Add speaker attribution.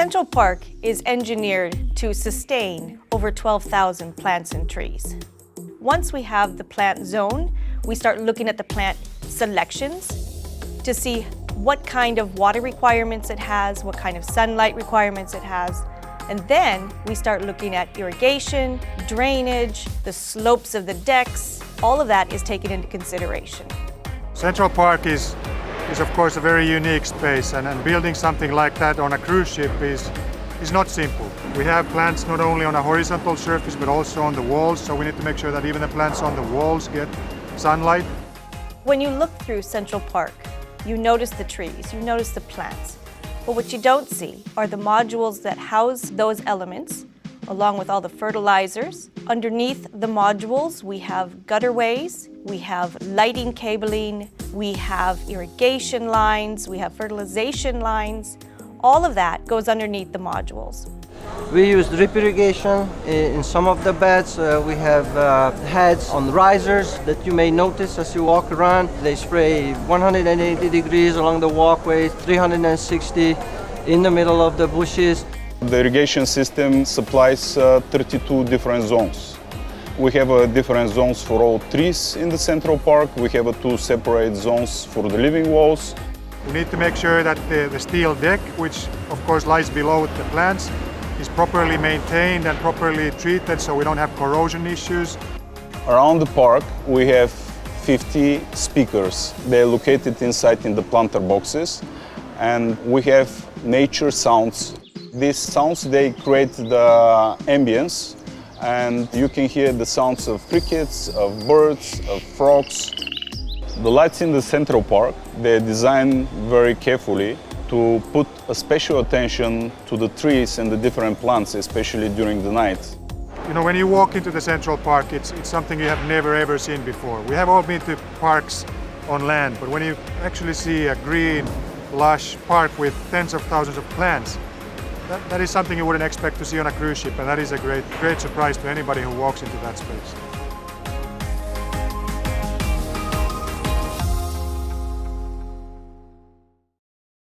Speaker 1: Central Park is engineered to sustain over 12,000 plants and trees. Once we have the plant zone, we start looking at the plant selections to see what kind of water requirements it has, what kind of sunlight requirements it has. And then we start looking at irrigation, drainage, the slopes of the decks. All of that is taken into consideration.
Speaker 2: Central Park is of course a very unique space, and building something like that on a cruise ship is not simple. We have plants not only on a horizontal surface but also on the walls, so we need to make sure that even the plants on the walls get sunlight.
Speaker 1: When you look through Central Park, you notice the trees, you notice the plants. But what you don't see are the modules that house those elements, along with all the fertilizers. Underneath the modules, we have gutterways, we have lighting cabling, we have irrigation lines, we have fertilization lines. All of that goes underneath the modules.
Speaker 3: We use drip irrigation in some of the beds. We have heads on risers that you may notice as you walk around. They spray 180 degrees along the walkways, 360 in the middle of the bushes.
Speaker 4: The irrigation system supplies 32 different zones. We have different zones for all trees in the Central Park. We have 2 separate zones for the living walls.
Speaker 2: We need to make sure that the steel deck, which of course lies below the plants, is properly maintained and properly treated so we don't have corrosion issues.
Speaker 4: Around the park we have 50 speakers. They're located inside in the planter boxes, and we have nature sounds. These sounds, they create the ambience, and you can hear the sounds of crickets, of birds, of frogs. The lights in the Central Park, they're designed very carefully to put a special attention to the trees and the different plants, especially during the night.
Speaker 2: You know, when you walk into the Central Park, it's something you have never ever seen before. We have all been to parks on land, but when you actually see a green, lush park with tens of thousands of plants, that is something you wouldn't expect to see on a cruise ship, and that is a great surprise to anybody who walks into that space.